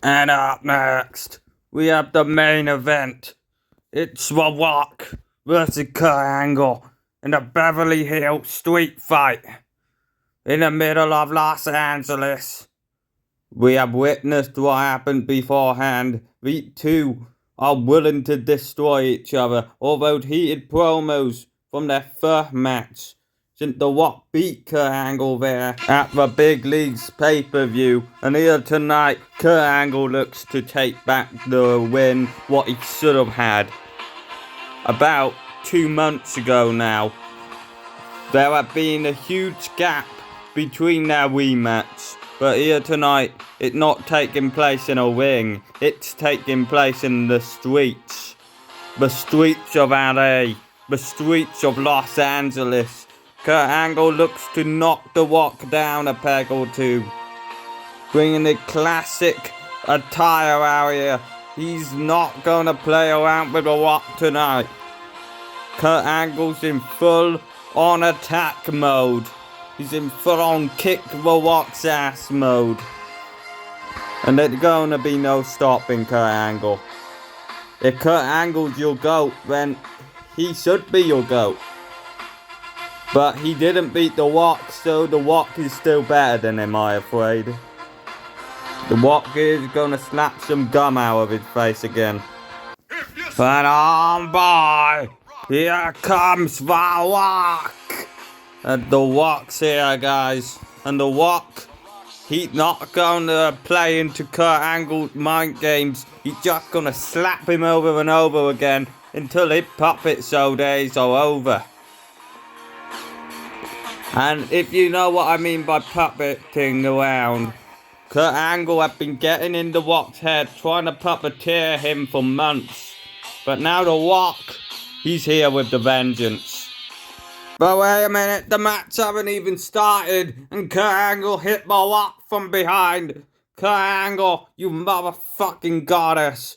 And up next, we have the main event. It's The Rock versus Kurt Angle in a Beverly Hills street fight in the middle of Los Angeles. We have witnessed what happened beforehand. The two are willing to destroy each other, although heated promos from their first match. Since The Rock beat Kurt Angle there at the Big Leagues pay-per-view, and here tonight, Kurt Angle looks to take back the win, what he should have had. About 2 months ago now, there had been a huge gap between their rematch. But here tonight, it's not taking place in a ring. It's taking place in the streets. The streets of LA. The streets of Los Angeles. Kurt Angle looks to knock The Rock down a peg or two. Bringing the classic attire out here. He's not going to play around with The Rock tonight. Kurt Angle's in full-on attack mode. He's in full-on kick the Rock's ass mode. And there's gonna be no stopping Kurt Angle. If Kurt Angle's your GOAT, then he should be your GOAT. But he didn't beat The Rock, so The Rock is still better than him, I'm afraid. The Rock is gonna slap some gum out of his face again. But on boy, here comes The Rock. And The Rock's here, guys. And The Rock, he's not gonna play into Kurt Angle's mind games. He's just gonna slap him over and over again until his puppet show days are over. And if you know what I mean by puppeting around, Kurt Angle had been getting in The Rock's head, trying to puppeteer him for months. But now The Rock, he's here with the vengeance. But wait a minute, the match haven't even started, and Kurt Angle hit The Rock from behind. Kurt Angle, you motherfucking goddess.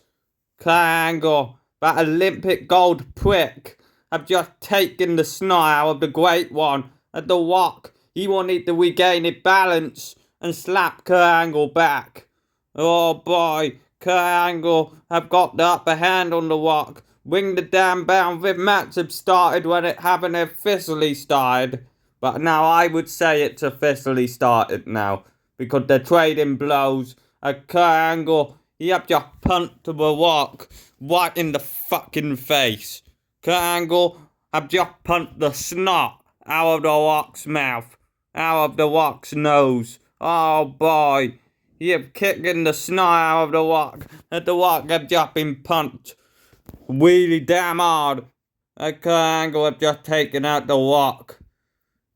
Kurt Angle, that Olympic gold prick, have just taken the snot out of the great one. And The Rock, he wanted to regain his balance and slap Kurt Angle back. Oh boy, Kurt Angle have got the upper hand on The Rock. Ring the damn bell, the match have started when it haven't officially started. But now I would say it's officially started now. Because they're trading blows. Kurt Angle, he have just punched The Rock right in the fucking face. Kurt Angle have just punched the snot out of The Rock's mouth. Out of The Rock's nose. Oh boy. He have kicked in the snot out of The Rock. And The Rock have just been punched really damn hard. Kurt Angle have just taken out The Rock.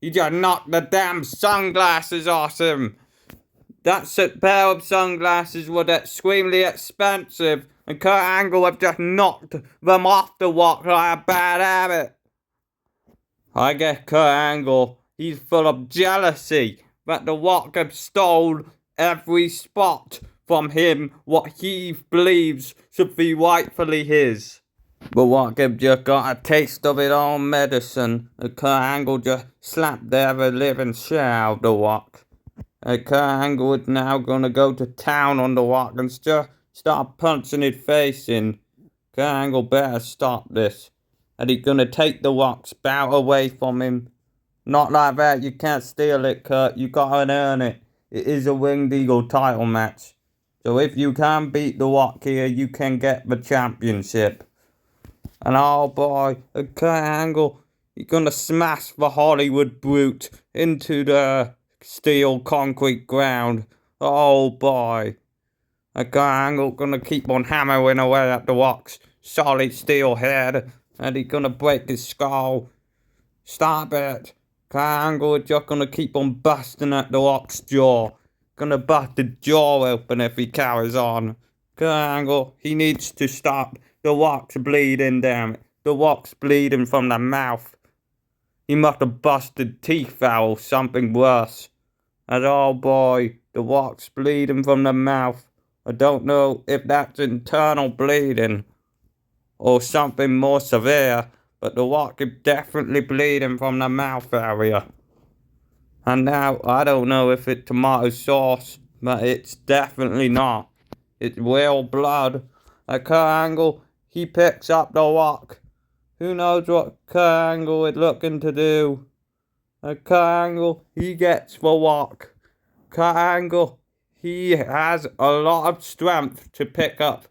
He just knocked the damn sunglasses off him. That pair of sunglasses were extremely expensive. And Kurt Angle have just knocked them off The Rock like a bad habit. I guess Kurt Angle, he's full of jealousy that The Rock have stole every spot from him what he believes should be rightfully his. The Rock have just got a taste of his own medicine. And Kurt Angle just slapped the ever-living shit out of The Rock. And Kurt Angle is now gonna go to town on The Rock and just start punching his face in. Kurt Angle better stop this. And he's gonna take The Rock's bout away from him. Not like that, you can't steal it, Kurt. You gotta earn it. It is a Winged Eagle title match. So if you can beat The Rock here, you can get the championship. And oh boy, Kurt Angle, he's gonna smash the HollyWood brute into the steel concrete ground. Oh boy. Kurt Angle gonna keep on hammering away at The Rock's solid steel head. And he's gonna break his skull. Stop it. Kurt Angle is just gonna keep on busting at The Rock's jaw. Gonna bust the jaw open if he carries on. Kurt Angle, he needs to stop. The Rock's bleeding, damn it. The Rock's bleeding from the mouth. He must have busted teeth out or something worse. And oh boy, The Rock's bleeding from the mouth. I don't know if that's internal bleeding or something more severe, but The Rock is definitely bleeding from the mouth area. And now, I don't know if it's tomato sauce, but it's definitely not. It's real blood. Kurt Angle, he picks up the Rock. Who knows what Kurt Angle is looking to do? Kurt Angle, he gets the Rock. Kurt Angle, he has a lot of strength to pick up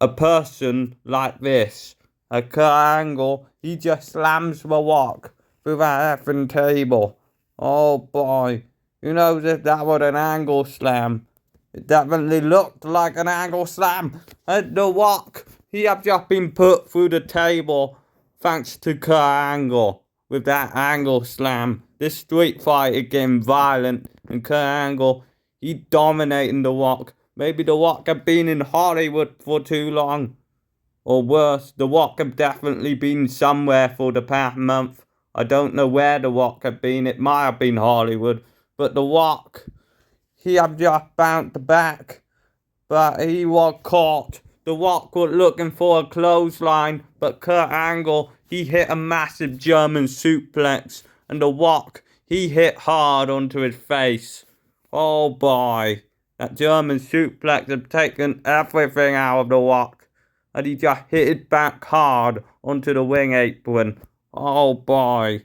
a person like this. Kurt Angle, he just slams the Rock through that effing table. Oh boy, who knows if that was an angle slam? It definitely looked like an angle slam. And the Rock, he have just been put through the table thanks to Kurt Angle with that angle slam. This street fight is getting violent, and Kurt Angle, he dominating the Rock. Maybe the Rock have been in Hollywood for too long. Or worse, the Rock have definitely been somewhere for the past month. I don't know where the Rock have been. It might have been Hollywood. But the Rock, he have just bounced back. But he was caught. The Rock was looking for a clothesline. But Kurt Angle, he hit a massive German suplex. And the Rock, he hit hard onto his face. Oh boy. That German suplex had taken everything out of the Rock. And he just hit it back hard onto the ring apron. Oh boy.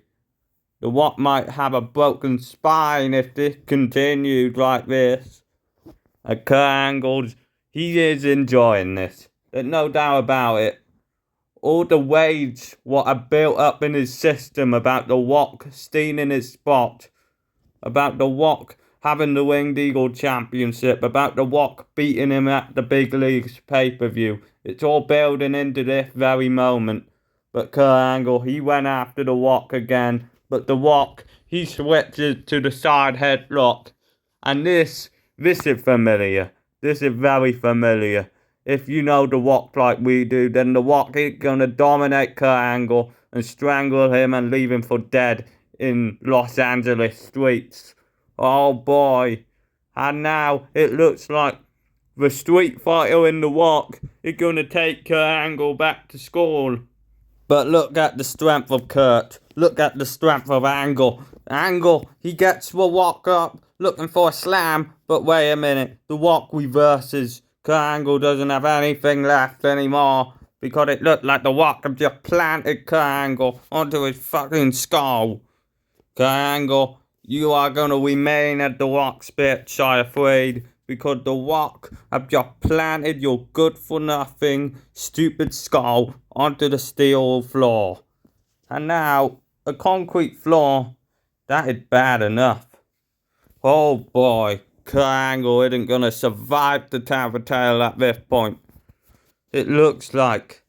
The Rock might have a broken spine if this continued like this. And Kurt Angle, he is enjoying this. There's no doubt about it. All the rage what I built up in his system about the Rock stealing his spot. About the Rock having the Winged Eagle Championship, about the Rock beating him at the Big Leagues pay-per-view. It's all building into this very moment. But Kurt Angle, he went after the Rock again. But the Rock, he switches to the side headlock. And this is familiar. This is very familiar. If you know the Rock like we do, then the Rock is going to dominate Kurt Angle and strangle him and leave him for dead in Los Angeles streets. Oh boy. And now it looks like the Street Fighter in the Rock is going to take Kurt Angle back to school. But look at the strength of Kurt. Look at the strength of Angle. Angle, he gets the Rock up, looking for a slam. But wait a minute. The Rock reverses. Kurt Angle doesn't have anything left anymore. Because it looked like the Rock had just planted Kurt Angle onto his fucking skull. Kurt Angle, you are going to remain at the Rock's bitch, I'm afraid. Because the Rock have just planted your good-for-nothing, stupid skull onto the steel floor. And now, a concrete floor, that is bad enough. Oh boy, Kurt Angle isn't going to survive the tail at this point. It looks like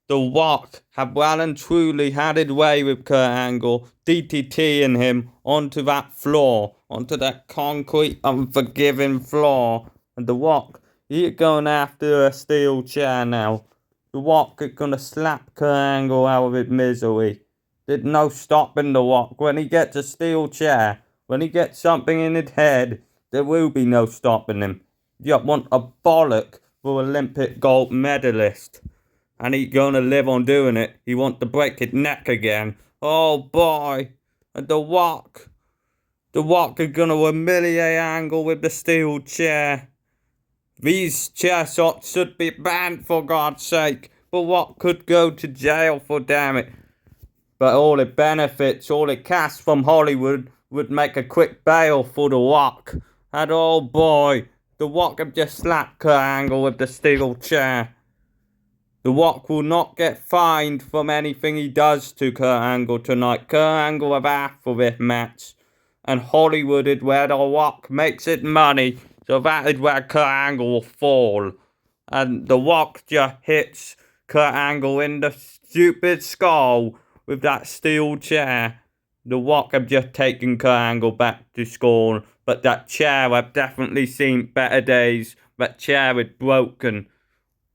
the Rock have well and truly had his way with Kurt Angle, DDTing him onto that floor, onto that concrete, unforgiving floor. And the Rock, he's going after a steel chair now. The Rock is going to slap Kurt Angle out of his misery. There's no stopping the Rock. When he gets a steel chair, when he gets something in his head, there will be no stopping him. You want a bollock for Olympic gold medalist. And he's gonna live on doing it. He wants to break his neck again. Oh boy. And the Rock is gonna humiliate Angle with the steel chair. These chair shots should be banned for God's sake. But Rock could go to jail for damn it. But all it benefits, all it cash from HollyWood would make a quick bail for the Rock. And oh boy, the Rock have just slapped Kurt Angle with the steel chair. The Rock will not get fined from anything he does to Kurt Angle tonight. Kurt Angle have asked for this match. And HollyWood is where the Rock makes its money. So that is where Kurt Angle will fall. And the Rock just hits Kurt Angle in the stupid skull with that steel chair. The Rock have just taken Kurt Angle back to school. But that chair, I've definitely seen better days. That chair is broken.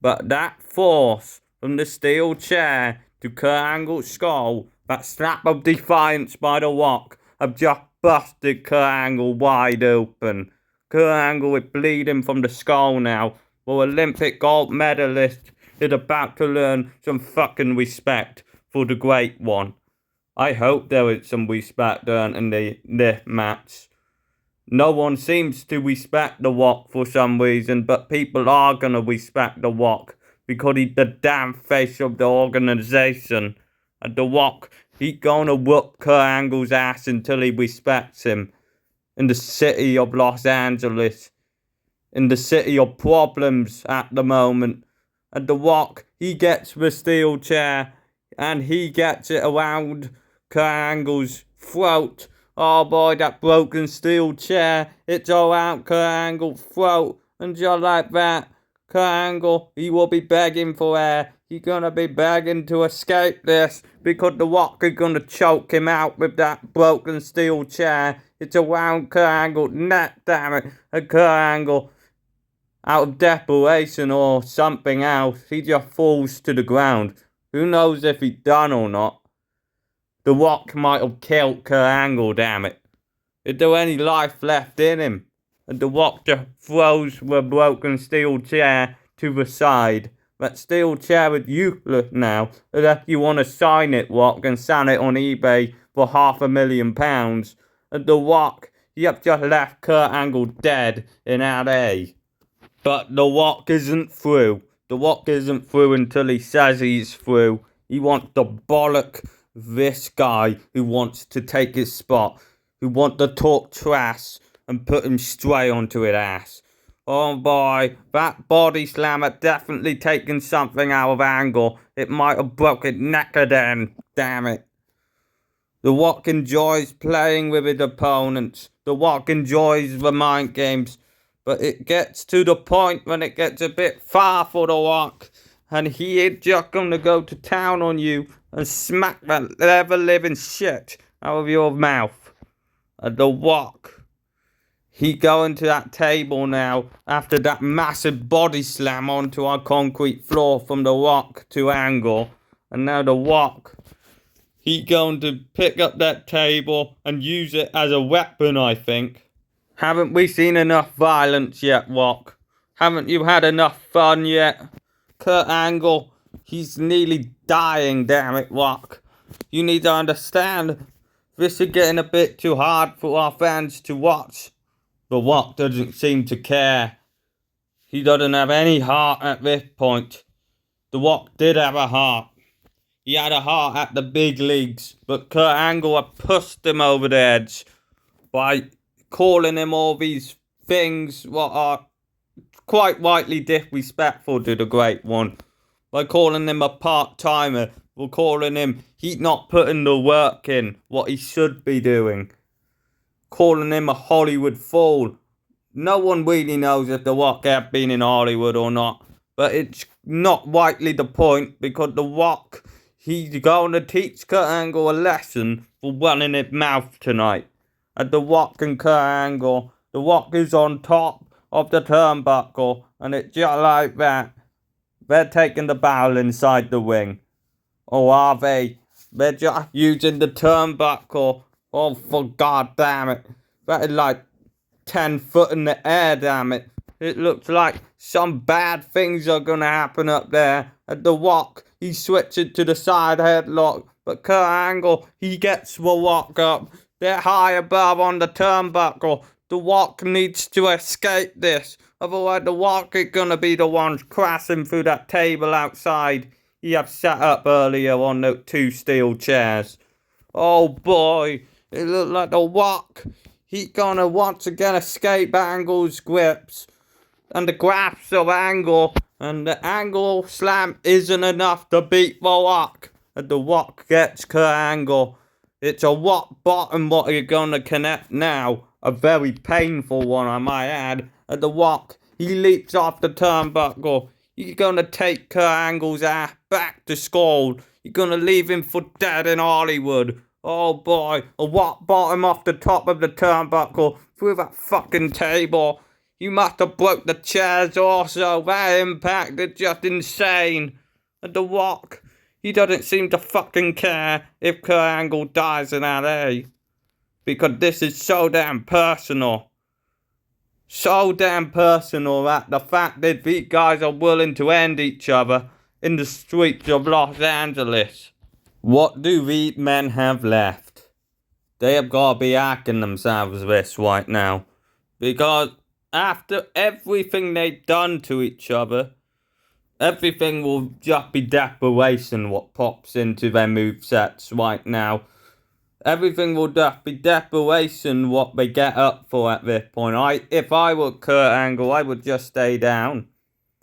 But that force from the steel chair to Kurt Angle's skull, that slap of defiance by the Rock, have just busted Kurt Angle wide open. Kurt Angle is bleeding from the skull now. Well, Olympic gold medalist is about to learn some fucking respect for the great one. I hope there is some respect earned in this match. No one seems to respect The Rock for some reason, but people are gonna respect The Rock because he's the damn face of the organization. And The Rock, he's gonna whoop Kurt Angle's ass until he respects him. In the city of Los Angeles, in the city of problems at the moment. And The Rock, he gets the steel chair and he gets it around Kurt Angle's throat. Oh boy, that broken steel chair, it's around Kurt Angle's throat. And just like that, Kurt Angle, he will be begging for air. He's gonna be begging to escape this because The Rock is gonna choke him out with that broken steel chair. It's around Kurt Angle's neck, damn it. And Kurt Angle, out of desperation or something else, he just falls to the ground. Who knows if he's done or not? The Rock might have killed Kurt Angle, damn it. Is there any life left in him? And The Rock just throws the broken steel chair to the side. That steel chair is useless now. Unless you want to sign it, Rock, and sell it on eBay for £500,000. And The Rock, you have just left Kurt Angle dead in LA. But The Rock isn't through. The Rock isn't through until he says he's through. He wants to bollock this guy who wants to take his spot, who wants to talk trash and put him straight onto his ass. Oh boy, that body slam had definitely taken something out of Angle. It might have broken his neck again. Damn it. The Rock enjoys playing with his opponents. The Rock enjoys the mind games. But it gets to the point when it gets a bit far for The Rock. And he is just going to go to town on you and smack that ever-living shit out of your mouth. And The Rock, he going to that table now after that massive body slam onto our concrete floor from The Rock to Angle. And now The Rock, he going to pick up that table and use it as a weapon, I think. Haven't we seen enough violence yet, Rock? Haven't you had enough fun yet? Kurt Angle, he's nearly dying, damn it, Rock. You need to understand, this is getting a bit too hard for our fans to watch. The Rock doesn't seem to care. He doesn't have any heart at this point. The Rock did have a heart. He had a heart at the big leagues, but Kurt Angle had pushed him over the edge by calling him all these things what are quite rightly disrespectful to the great one. By calling him a part-timer, for calling him he's not putting the work in what he should be doing. Calling him a Hollywood fool. No one really knows if The Rock has been in Hollywood or not. But it's not rightly the point because The Rock, he's going to teach Kurt Angle a lesson for running his mouth tonight. And The Rock and Kurt Angle, The Rock is on top of the turnbuckle, and it's just like that. They're taking the barrel inside the ring. Or are they? They're just using the turnbuckle. Oh, for God damn it. That is like 10 foot in the air, damn it. It looks like some bad things are going to happen up there. And The Rock, he switches to the side headlock. But Kurt Angle, he gets The Rock up. They're high above on the turnbuckle. The Rock needs to escape this. Otherwise, The Rock is going to be the one crashing through that table outside he have set up earlier on the 2 steel chairs. Oh boy, it looks like The Rock, he's going to once again escape Angle's grips. And the grasp of Angle. And the Angle slam isn't enough to beat The Rock. And The Rock gets Kurt Angle. It's a rock bottom what you're going to connect now. A very painful one, I might add. And The Rock, he leaps off the turnbuckle. You're going to take Kurt Angle's ass back to school. You're going to leave him for dead in Hollywood. Oh boy, a rock bottom off the top of the turnbuckle through that fucking table. You must have broke the chairs also. That impact is just insane. And The Rock, he doesn't seem to fucking care if Kurt Angle dies in LA. Because this is so damn personal. So damn personal that the fact that these guys are willing to end each other in the streets of Los Angeles. What do these men have left? They have got to be asking themselves this right now. Because after everything they've done to each other, everything will just be desperation what pops into their movesets right now. Everything will just be desperation what they get up for at this point. If I were Kurt Angle, I would just stay down.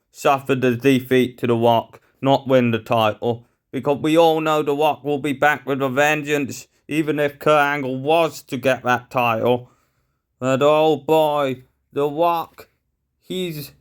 Suffer the defeat to The Rock, not win the title. Because we all know The Rock will be back with a vengeance, even if Kurt Angle was to get that title. But oh boy, The Rock, he's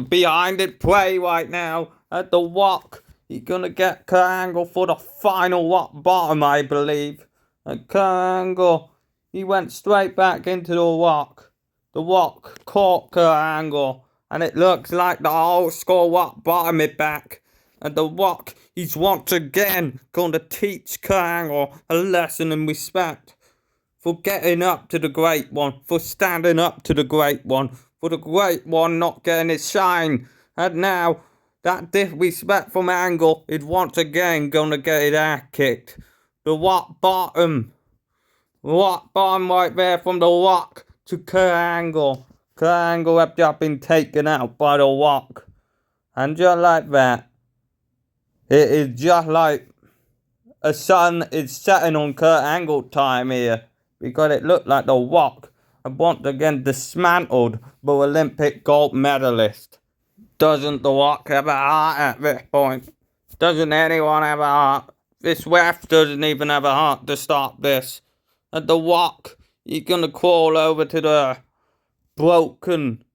behind it play right now. At The Rock, he's gonna get Kurt Angle for the final rock bottom, I believe. And Kurt Angle, he went straight back into The Rock. The Rock caught Kurt Angle. And it looks like the old school rock bottom is back. And The Rock, he's once again going to teach Kurt Angle a lesson in respect. For getting up to the great one. For standing up to the great one. For the great one not getting his shine. And now, that disrespect from Angle is once again going to get his ass kicked. The rock bottom. Rock bottom right there from The Rock to Kurt Angle. Kurt Angle have just been taken out by The Rock. And just like that, it is just like a sun is setting on Kurt Angle time here. Because it looked like The Rock had once again dismantled the Olympic gold medalist. Doesn't The Rock have a heart at this point? Doesn't anyone have a heart? This ref doesn't even have a heart to stop this. And The Rock, he's gonna crawl over to the broken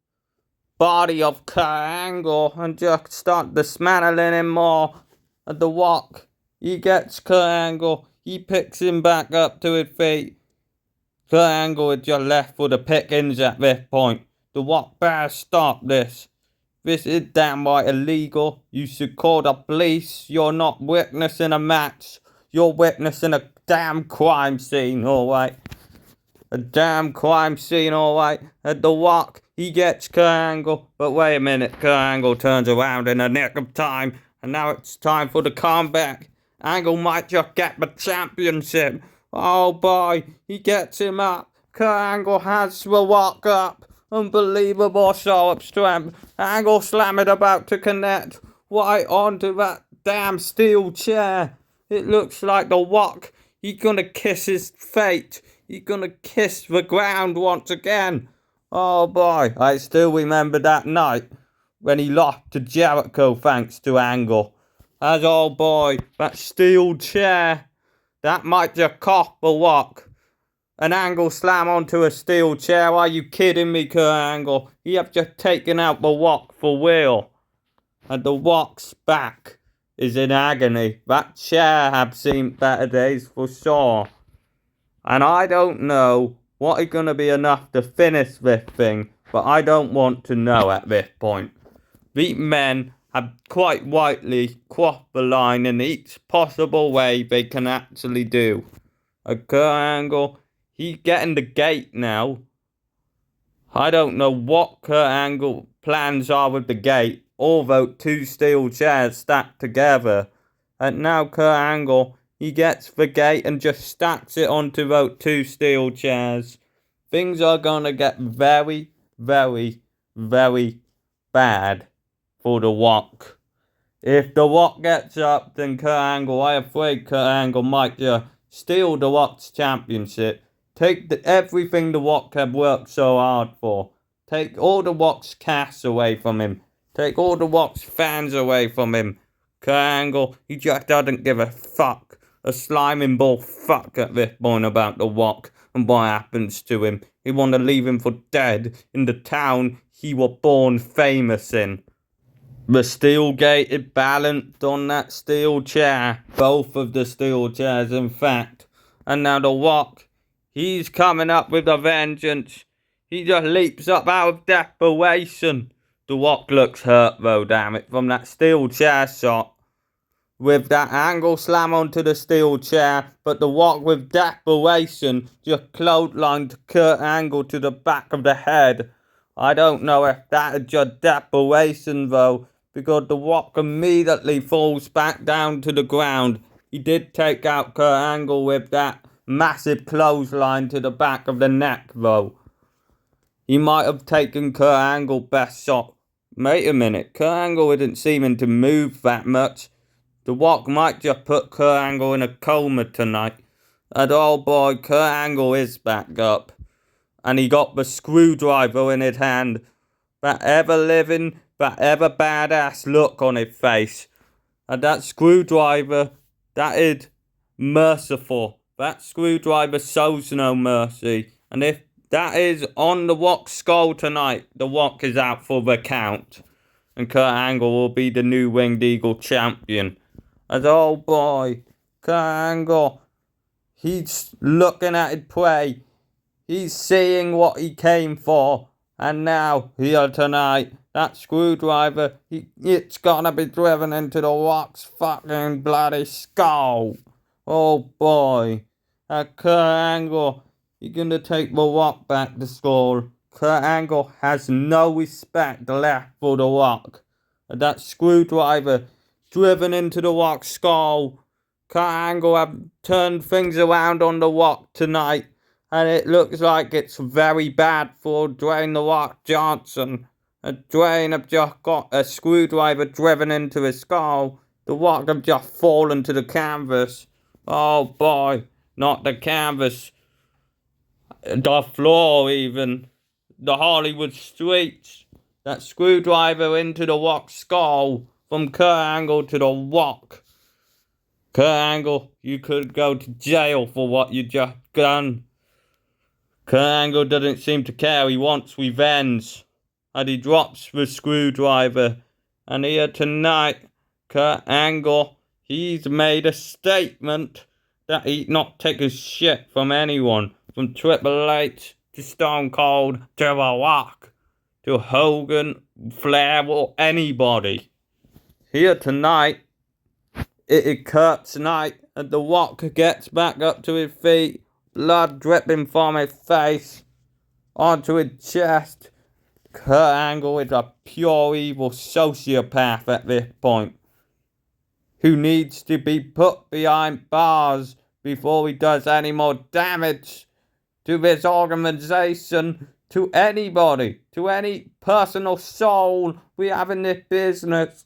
body of Kurt Angle and just start dismantling him more. And The Rock, he gets Kurt Angle, he picks him back up to his feet. Kurt Angle is just left for the pickings at this point. The Rock better stop this. This is downright illegal. You should call the police. You're not witnessing a match. You're witnessing a damn crime scene, alright? A damn crime scene, alright. And The Rock, he gets Kurt Angle. But wait a minute, Kurt Angle turns around in the nick of time. And now it's time for the comeback. Angle might just get the championship. Oh boy, he gets him up. Kurt Angle has The Rock up. Unbelievable show of strength. Angle slam it about to connect right onto that damn steel chair. It looks like The Rock, he's gonna kiss his fate. He's gonna kiss the ground once again. Oh boy, I still remember that night when he lost to Jericho thanks to Angle. As oh boy, that steel chair, that might just cost The Rock. An Angle slam onto a steel chair. Are you kidding me, Kurt Angle? You have just taken out The Rock for real. And The Rock's back is in agony. That chair have seen better days for sure. And I don't know what is going to be enough to finish this thing. But I don't want to know at this point. These men have quite rightly crossed the line in each possible way they can actually do. A Kurt Angle, he's getting the gate now. I don't know what Kurt Angle plans are with the gate. Although 2 steel chairs stacked together. And now Kurt Angle, he gets the gate and just stacks it onto those 2 steel chairs. Things are going to get very, very, very bad for The Rock. If The Rock gets up, then Kurt Angle, I'm afraid Kurt Angle might just steal The Rock's championship. Take everything The Rock have worked so hard for. Take all The Rock's cash away from him. Take all The Rock's fans away from him. Kurt Angle, he just doesn't give a fuck. A sliming ball fuck at this point about The Rock and what happens to him. He want to leave him for dead in the town he was born famous in. The steel gate is balanced on that steel chair. Both of the steel chairs, in fact. And now The Rock, he's coming up with a vengeance. He just leaps up out of desperation. The Rock looks hurt though, damn it, from that steel chair shot. With that Angle slam onto the steel chair, but The Rock with desperation just clotheslined Kurt Angle to the back of the head. I don't know if that is just desperation though, because The Rock immediately falls back down to the ground. He did take out Kurt Angle with that massive clothesline to the back of the neck though. He might have taken Kurt Angle's best shot. Wait a minute, Kurt Angle isn't seeming to move that much. The Rock might just put Kurt Angle in a coma tonight. And oh boy, Kurt Angle is back up. And he got the screwdriver in his hand. That ever living, that ever badass look on his face. And that screwdriver, that is merciful. That screwdriver shows no mercy. And if that is on the Rock's skull tonight, the Rock is out for the count. And Kurt Angle will be the new Winged Eagle champion. And oh boy, Kurt Angle, he's looking at his prey. He's seeing what he came for. And now, here tonight, that screwdriver, it's gonna be driven into the Rock's fucking bloody skull. Oh boy. Kurt Angle, you're gonna take the Rock back to school. Kurt Angle has no respect left for the Rock. And that screwdriver driven into the Rock's skull. Kurt Angle have turned things around on the Rock tonight. And it looks like it's very bad for Dwayne The Rock Johnson. Dwayne have just got a screwdriver driven into his skull. The Rock have just fallen to the canvas. Oh boy, not the canvas. The floor even. The HollyWood streets. That screwdriver into the Rock's skull. From Kurt Angle to the Rock. Kurt Angle, you could go to jail for what you just done. Kurt Angle doesn't seem to care. He wants revenge. And he drops the screwdriver. And here tonight, Kurt Angle, he's made a statement that he'd not take a shit from anyone. From Triple H to Stone Cold to The Rock to Hogan, Flair, or anybody. Here tonight, it is Kurt's night. And The Rock gets back up to his feet. Blood dripping from his face onto his chest. Kurt Angle is a pure evil sociopath at this point, who needs to be put behind bars before he does any more damage to this organization, to anybody, to any personal soul we have in this business.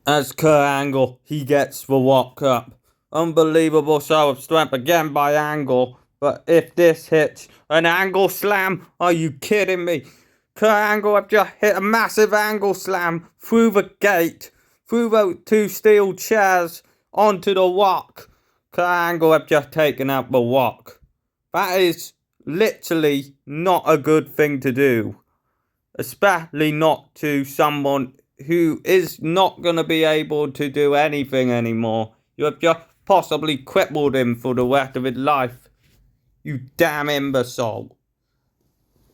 As Kurt Angle, he gets the Rock up. Unbelievable show of strength again by Angle. But if this hits an angle slam, are you kidding me? Kurt Angle have just hit a massive angle slam through the gate, through those two steel chairs, onto the Rock. Kurt Angle have just taken out the Rock. That is literally not a good thing to do. Especially not to someone who is not going to be able to do anything anymore. You have just possibly crippled him for the rest of his life. You damn imbecile.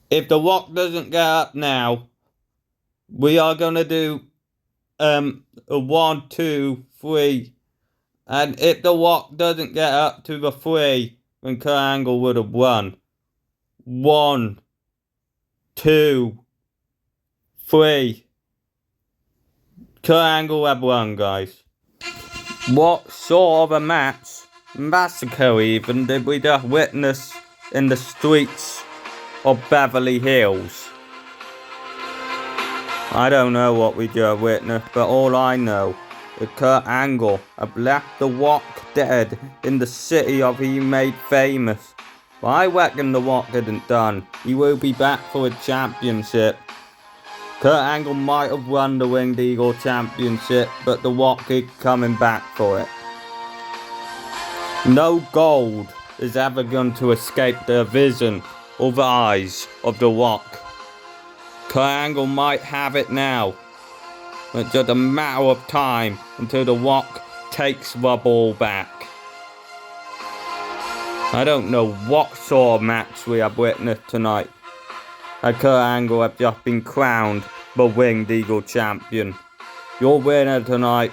If The Rock doesn't get up now, we are going to do a 1, 2, 3. And if The Rock doesn't get up to the 3, then Kurt Angle would have won. 1, 2, 3. Kurt Angle have won, guys. What sort of a match, massacre even, did we just witness in the streets of Beverly Hills? I don't know what we just witnessed, but all I know is Kurt Angle have left The Rock dead in the city of he made famous. But I reckon The Rock isn't done. He will be back for a championship. Kurt Angle might have won the Winged Eagle Championship, but The Rock is coming back for it. No gold is ever going to escape the vision or the eyes of The Rock. Kurt Angle might have it now. It's just a matter of time until The Rock takes the ball back. I don't know what sort of match we have witnessed tonight. Kurt Angle have just been crowned the Winged Eagle champion. Your winner tonight.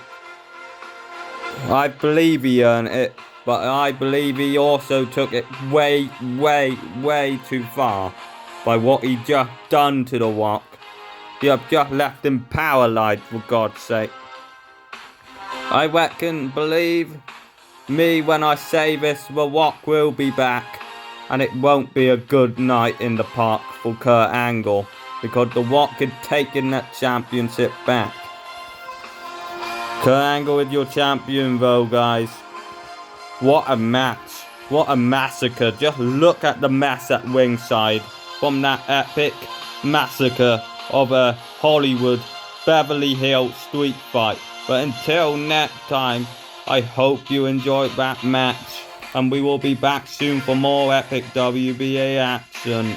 I believe he earned it, but I believe he also took it way, way, way too far by what he just done to The Rock. He have just left him paralyzed, for God's sake. I reckon, believe me when I say this, The Rock will be back, and it won't be a good night in the park for Kurt Angle, because The Rock had taken that championship back. Kurt Angle is your champion though, guys. What a match. What a massacre. Just look at the mess at ringside from that epic massacre of a HollyWood Beverly Hills street fight. But until next time, I hope you enjoyed that match, and we will be back soon for more epic WBA action.